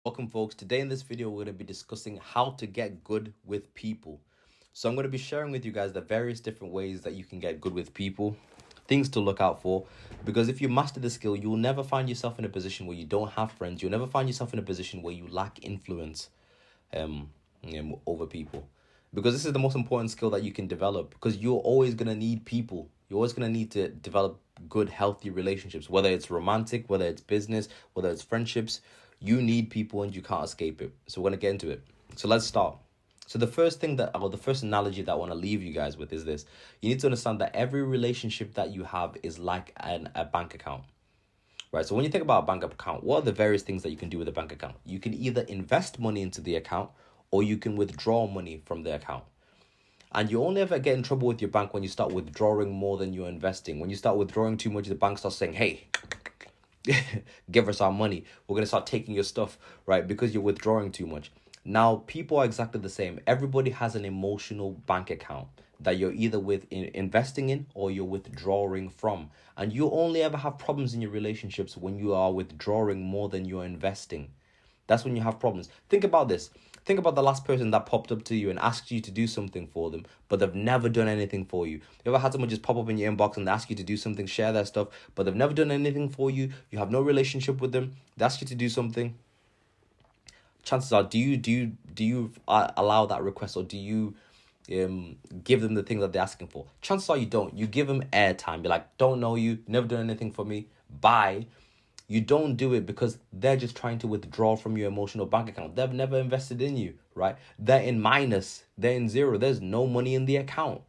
Welcome, folks. Today in this video, we're going to be discussing how to get good with people. So I'm going to be sharing with you guys the various different ways that you can get good with people, things to look out for, because if you master the skill, you'll never find yourself in a position where you don't have friends. You'll never find yourself in a position where you lack influence over people, because this is the most important skill that you can develop, because you're always going to need people. You're always going to need to develop good, healthy relationships, whether it's romantic, whether it's business, whether it's friendships. You need people and you can't escape it. So we're going to get into it. So let's start. So the first analogy that I want to leave you guys with is this. You need to understand that every relationship that you have is like a bank account. Right, so when you think about a bank account, what are the various things that you can do with a bank account? You can either invest money into the account or you can withdraw money from the account. And you only ever get in trouble with your bank when you start withdrawing more than you're investing. When you start withdrawing too much, the bank starts saying, hey, give us our money. We're going to start taking your stuff, right? Because you're withdrawing too much. Now, people are exactly the same. Everybody has an emotional bank account that you're either investing in or you're withdrawing from. And you only ever have problems in your relationships when you are withdrawing more than you're investing. That's when you have problems. Think about this. Think about the last person that popped up to you and asked you to do something for them, but they've never done anything for you. You ever had someone just pop up in your inbox and ask you to do something, share their stuff, but they've never done anything for you? You have no relationship with them. They ask you to do something. Chances are, do you allow that request, or do you give them the thing that they're asking for? Chances are you don't. You give them airtime. Be like, don't know you, never done anything for me. Bye. You don't do it because they're just trying to withdraw from your emotional bank account. They've never invested in you, right? They're in minus. They're in zero. There's no money in the account.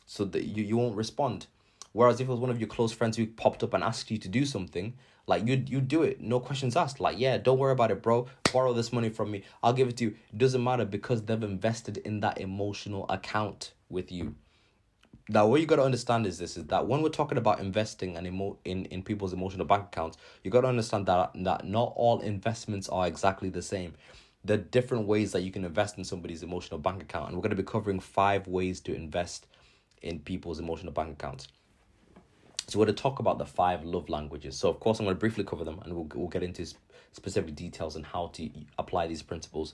So that you won't respond. Whereas if it was one of your close friends who popped up and asked you to do something, like you do it, no questions asked. Like, yeah, don't worry about it, bro. Borrow this money from me. I'll give it to you. It doesn't matter because they've invested in that emotional account with you. Now, what you got to understand is that when we're talking about investing and in people's emotional bank accounts, you got to understand that not all investments are exactly the same. There are different ways that you can invest in somebody's emotional bank account, and we're going to be covering 5 ways to invest in people's emotional bank accounts. So we're going to talk about the 5 love languages. So of course I'm going to briefly cover them, and we'll get into specific details on how to apply these principles.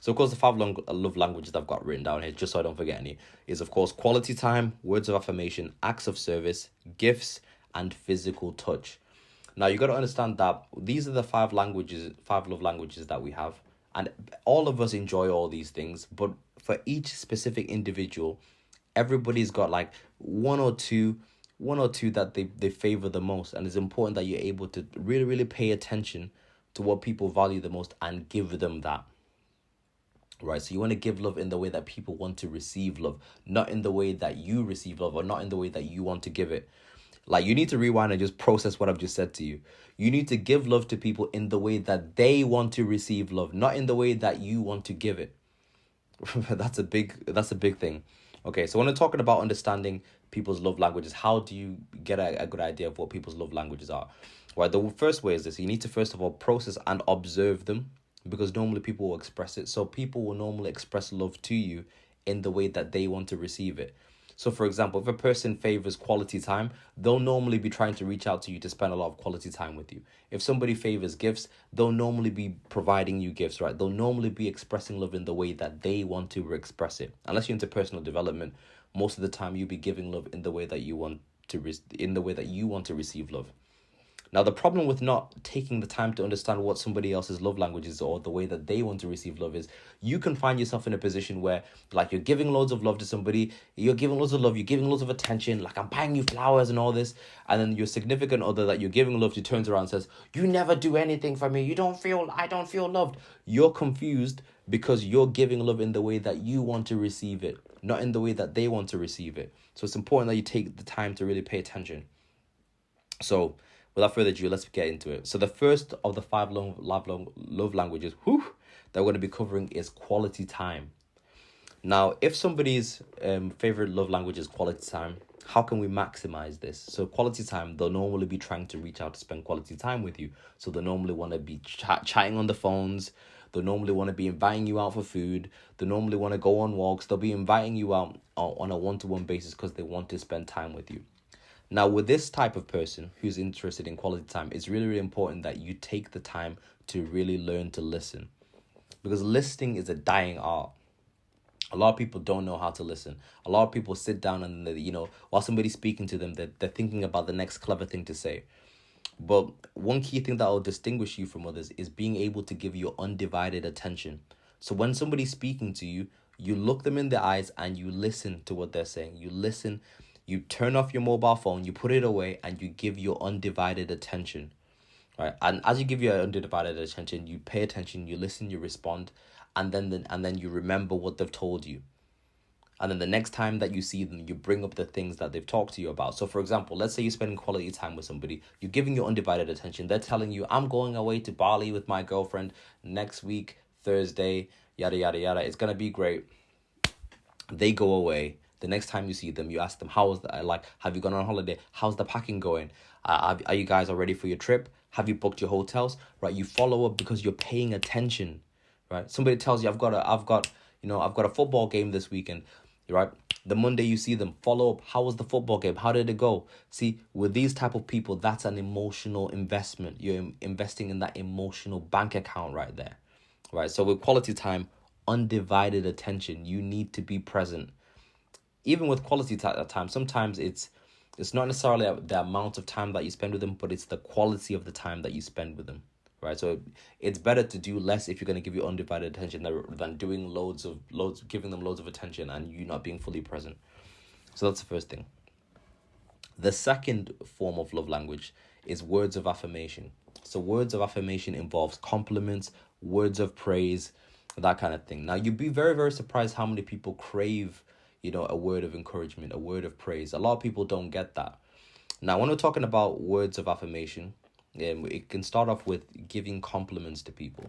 So of course the 5 love languages that I've got written down here, just so I don't forget any, is of course quality time, words of affirmation, acts of service, gifts, and physical touch. Now you got to understand that these are the 5 love languages that we have, and all of us enjoy all these things, but for each specific individual, everybody's got like one or two that they favor the most. And it's important that you're able to really, really pay attention to what people value the most and give them that. Right, so you want to give love in the way that people want to receive love, not in the way that you receive love, or not in the way that you want to give it. Like, you need to rewind and just process what I've just said to you. You need to give love to people in the way that they want to receive love, not in the way that you want to give it. That's a big thing. Okay, so when I'm talking about understanding people's love languages, how do you get a good idea of what people's love languages are? Right, the first way is this. You need to first of all process and observe them, because normally people will express it. So people will normally express love to you in the way that they want to receive it. So for example, if a person favors quality time, they'll normally be trying to reach out to you to spend a lot of quality time with you. If somebody favors gifts, they'll normally be providing you gifts, right? They'll normally be expressing love in the way that they want to express it. Unless you're into personal development, most of the time you'll be giving love in the way that you want to receive love. Now, the problem with not taking the time to understand what somebody else's love language is, or the way that they want to receive love, is you can find yourself in a position where, like, you're giving loads of love to somebody, you're giving loads of love, you're giving loads of attention, like, I'm buying you flowers and all this, and then your significant other that you're giving love to turns around and says, you never do anything for me, I don't feel loved. You're confused because you're giving love in the way that you want to receive it, not in the way that they want to receive it. So it's important that you take the time to really pay attention. So without further ado, let's get into it. So the first of the 5 love languages that we're going to be covering is quality time. Now, if somebody's favorite love language is quality time, how can we maximize this? So quality time, they'll normally be trying to reach out to spend quality time with you. So they normally want to be chatting on the phones. They normally want to be inviting you out for food. They normally want to go on walks. They'll be inviting you out on a one-to-one basis because they want to spend time with you. Now, with this type of person who's interested in quality time, it's really, really important that you take the time to really learn to listen. because listening is a dying art. A lot of people don't know how to listen. A lot of people sit down and while somebody's speaking to them, they're thinking about the next clever thing to say. But one key thing that will distinguish you from others is being able to give your undivided attention. So when somebody's speaking to you, you look them in the eyes and you listen to what they're saying. You listen, you turn off your mobile phone, you put it away, and you give your undivided attention. Right? And as you give your undivided attention, you pay attention, you listen, you respond, and then you remember what they've told you. And then the next time that you see them, you bring up the things that they've talked to you about. So for example, let's say you're spending quality time with somebody, you're giving your undivided attention. They're telling you, I'm going away to Bali with my girlfriend next week, Thursday, yada, yada, yada. It's going to be great. They go away. The next time you see them, you ask them, how's that? Like, have you gone on holiday? How's the packing going? Are you guys all ready for your trip? Have you booked your hotels? Right? You follow up because you're paying attention. Right? Somebody tells you, I've got a football game this weekend. Right? The Monday you see them, follow up. How was the football game? How did it go? See, with these type of people, that's an emotional investment. You're investing in that emotional bank account right there. Right? So with quality time, undivided attention, you need to be present. Even with quality time, sometimes it's not necessarily the amount of time that you spend with them, but it's the quality of the time that you spend with them. Right, so it's better to do less if you're going to give your undivided attention than doing giving them loads of attention and you not being fully present. So that's the first thing. The second form of love language is words of affirmation. So words of affirmation involves compliments, words of praise, that kind of thing. Now you'd be very, very surprised how many people crave, a word of encouragement, a word of praise. A lot of people don't get that. Now, when we're talking about words of affirmation, it can start off with giving compliments to people.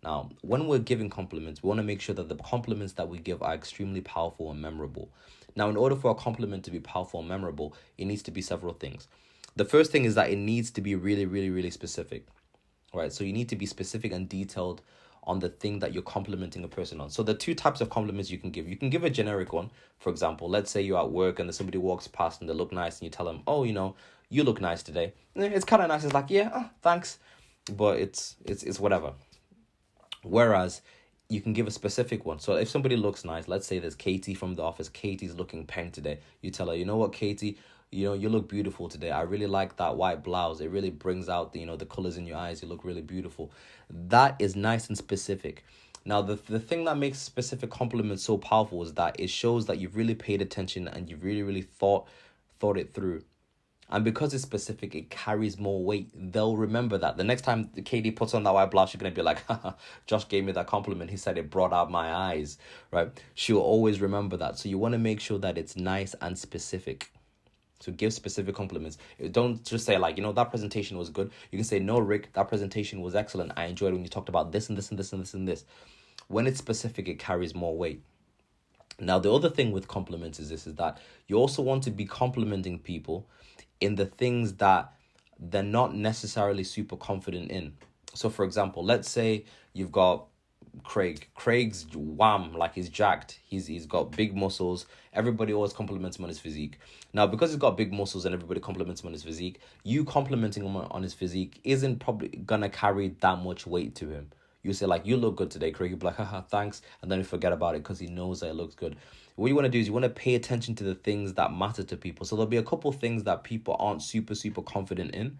Now, when we're giving compliments, we want to make sure that the compliments that we give are extremely powerful and memorable. Now, in order for a compliment to be powerful and memorable, it needs to be several things. The first thing is that it needs to be really, really, really specific. Right? So you need to be specific and detailed on the thing that you're complimenting a person on. So the two types of compliments you can give. You can give a generic one. For example, let's say you're at work and somebody walks past and they look nice and you tell them, oh, you look nice today. It's kind of nice. It's like, yeah, thanks. But it's whatever. Whereas you can give a specific one. So if somebody looks nice, let's say there's Katie from the office. Katie's looking pink today. You tell her, you know what, Katie, you look beautiful today. I really like that white blouse. It really brings out the colors in your eyes. You look really beautiful. That is nice and specific. Now, the thing that makes specific compliments so powerful is that it shows that you've really paid attention and you've really, really thought it through. And because it's specific, it carries more weight. They'll remember that. The next time Katie puts on that white blouse, she's going to be like, haha, Josh gave me that compliment. He said it brought out my eyes, right? She'll always remember that. So you want to make sure that it's nice and specific. So give specific compliments. Don't just say that presentation was good. You can say, no, Rick, that presentation was excellent. I enjoyed when you talked about this and this and this and this and this. When it's specific, it carries more weight. Now, the other thing with compliments is that you also want to be complimenting people in the things that they're not necessarily super confident in. So, for example, let's say you've got Craig. Craig's wham, like he's jacked. He's got big muscles. Everybody always compliments him on his physique. Now, because he's got big muscles and everybody compliments him on his physique, you complimenting him on his physique isn't probably gonna carry that much weight to him. You say you look good today, Craig. You'll be like, haha, thanks. And then you forget about it because he knows that it looks good. What you want to do is you want to pay attention to the things that matter to people. So there'll be a couple things that people aren't super, super confident in.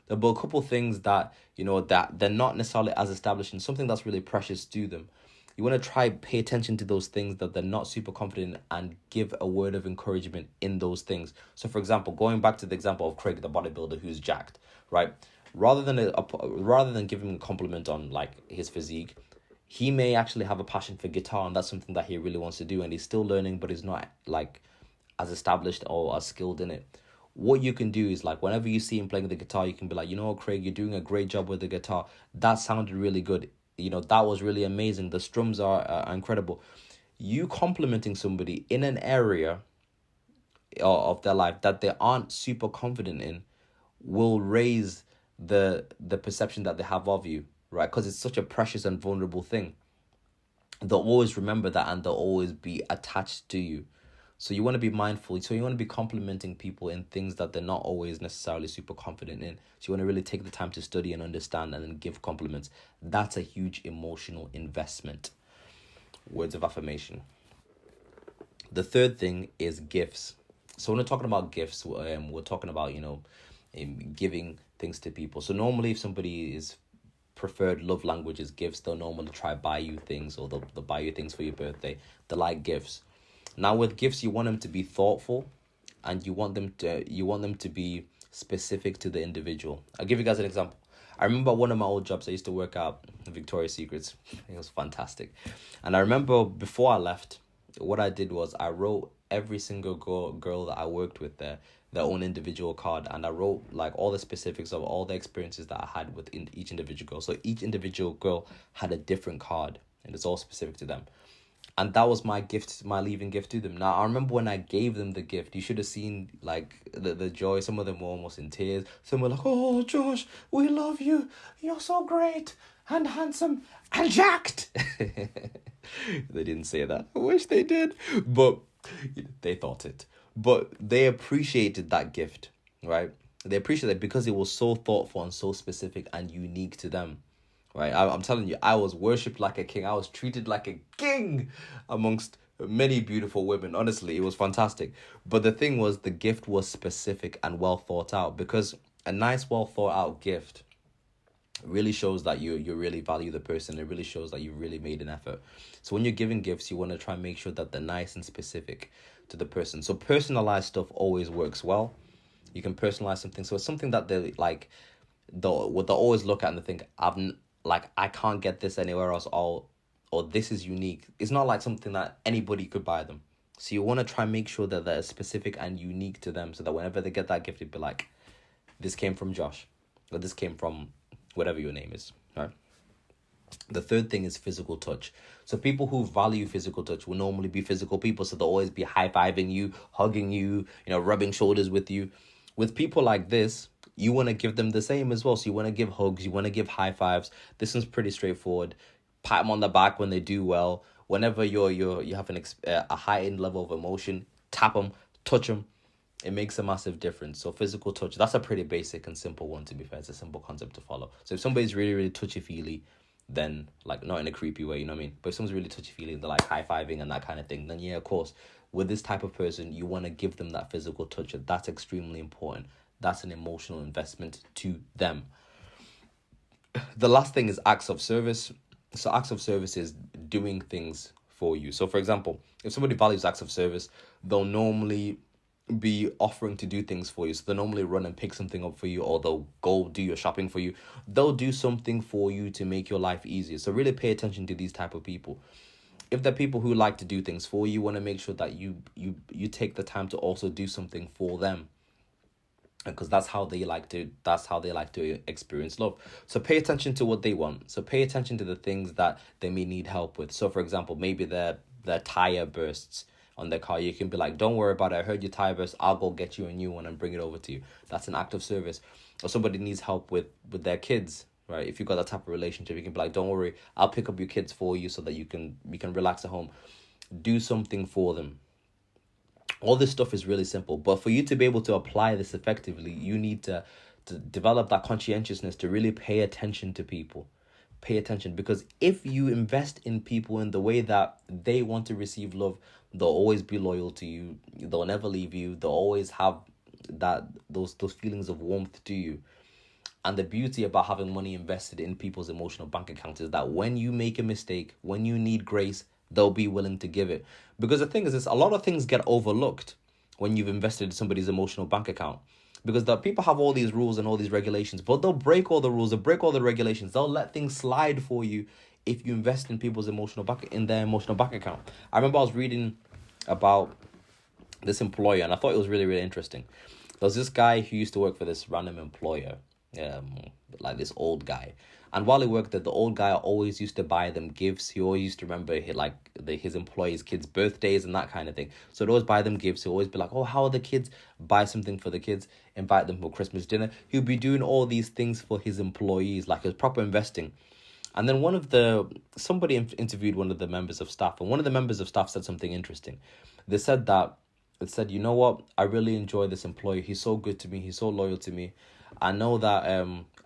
There'll be a couple things that, that they're not necessarily as established in, something that's really precious to them. You want to pay attention to those things that they're not super confident in and give a word of encouragement in those things. So, for example, going back to the example of Craig, the bodybuilder who's jacked, right? Rather than giving him a compliment on his physique, he may actually have a passion for guitar, and that's something that he really wants to do, and he's still learning, but he's not as established or as skilled in it. What you can do is whenever you see him playing the guitar, you can be like, Craig, you're doing a great job with the guitar. That sounded really good. That was really amazing. The strums are incredible. You complimenting somebody in an area of their life that they aren't super confident in will raise the perception that they have of you, right? Because it's such a precious and vulnerable thing. They'll always remember that and they'll always be attached to you. So you want to be mindful. So you want to be complimenting people in things that they're not always necessarily super confident in. So you want to really take the time to study and understand and then give compliments. That's a huge emotional investment. Words of affirmation. The third thing is gifts. So when we're talking about gifts, we're talking about, giving things to people. So normally if somebody is preferred love language is gifts, they'll normally try buy you things, or they'll buy you things for your birthday. They like gifts. Now with gifts, you want them to be thoughtful, and you want them to be specific to the individual. I'll give you guys an example. I remember one of my old jobs, I used to work at Victoria's Secrets. It was fantastic. And I remember before I left, what I did was I wrote every single girl that I worked with there their own individual card, and I wrote like all the specifics of all the experiences that I had with each individual girl. So each individual girl had a different card, and it's all specific to them. And that was my gift, my leaving gift to them. Now I remember when I gave them the gift, you should have seen like the joy. Some of them were almost in tears. Some were like, "Oh, Josh, we love you. You're so great and handsome and jacked." They didn't say that. I wish they did, but they thought it. But they appreciated that gift, right? They appreciated it because it was so thoughtful and so specific and unique to them, right? I'm telling you, I was worshipped like a king. I was treated like a king amongst many beautiful women. Honestly, it was fantastic. But the thing was, the gift was specific and well thought out, because a nice, well thought out gift really shows that you really value the person. It really shows that you really made an effort. So when you're giving gifts, you want to try and make sure that they're nice and specific to the person. So personalized stuff always works well. You can personalize something. So it's something that they like, they'll always look at and they think, I can't get this anywhere else, or this is unique. It's not like something that anybody could buy them. So you want to try and make sure that they're specific and unique to them, so that whenever they get that gift, it'd be like, this came from Josh, or this came from whatever your name is, right? The third thing is physical touch. So people who value physical touch will normally be physical people. So they'll always be high-fiving you, hugging you, rubbing shoulders with you. With people like this, you want to give them the same as well. So you want to give hugs, you want to give high fives. This one's pretty straightforward. Pat them on the back when they do well. Whenever you have a heightened level of emotion, tap them, touch them. It makes a massive difference. So physical touch, that's a pretty basic and simple one, to be fair. It's a simple concept to follow. So if somebody's really, really touchy-feely, then like not in a creepy way, you know what I mean? But if someone's really touchy-feely, they're like high-fiving and that kind of thing, then yeah, of course, with this type of person, you want to give them that physical touch. That's extremely important. That's an emotional investment to them. The last thing is acts of service. So acts of service is doing things for you. So for example, if somebody values acts of service, they'll normally be offering to do things for you. So they'll normally run and pick something up for you, or they'll go do your shopping for you. They'll do something for you to make your life easier. So really pay attention to these type of people. If they're people who like to do things for you, you want to make sure that you take the time to also do something for them, because that's how they like to experience love. So pay attention to what they want. So pay attention to the things that they may need help with. So for example, maybe their tire bursts on their car. You can be like, don't worry about it, I heard your tire burst, I'll go get you a new one and bring it over to you. That's an act of service. Or somebody needs help with their kids, right? If you've got that type of relationship, you can be like, don't worry, I'll pick up your kids for you so that you can relax at home. Do something for them. All this stuff is really simple, but for you to be able to apply this effectively, you need to develop that conscientiousness to really pay attention to people. Pay attention, because if you invest in people in the way that they want to receive love, they'll always be loyal to you. They'll never leave you. They'll always have those feelings of warmth to you. And the beauty about having money invested in people's emotional bank accounts is that when you make a mistake, when you need grace, they'll be willing to give it. Because the thing is, a lot of things get overlooked when you've invested in somebody's emotional bank account. Because the people have all these rules and all these regulations, but they'll break all the rules, they'll break all the regulations. They'll let things slide for you if you invest in people's their emotional bank account. I remember I was reading about this employer, and I thought it was really, really interesting. There was this guy who used to work for this random employer, like this old guy. And while he worked there, the old guy always used to buy them gifts. He always used to remember his employees' kids' birthdays and that kind of thing. So he'd always buy them gifts. He'd always be like, oh, how are the kids? Buy something for the kids. Invite them for Christmas dinner. He'd be doing all these things for his employees, like his proper investing. And then somebody interviewed one of the members of staff, and one of the members of staff said something interesting. They said that It said, you know what? I really enjoy this employee. He's so good to me. He's so loyal to me. I know that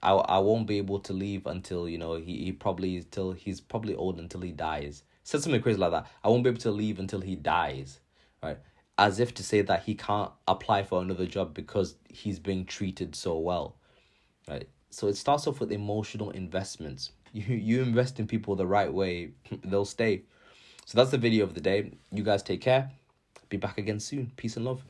I won't be able to leave until, you know, he probably till he's probably old until he dies. Said something crazy like that. I won't be able to leave until he dies. Right? As if to say that he can't apply for another job because he's being treated so well. Right? So it starts off with emotional investments. You invest in people the right way, they'll stay. So that's the video of the day. You guys take care. Be back again soon. Peace and love.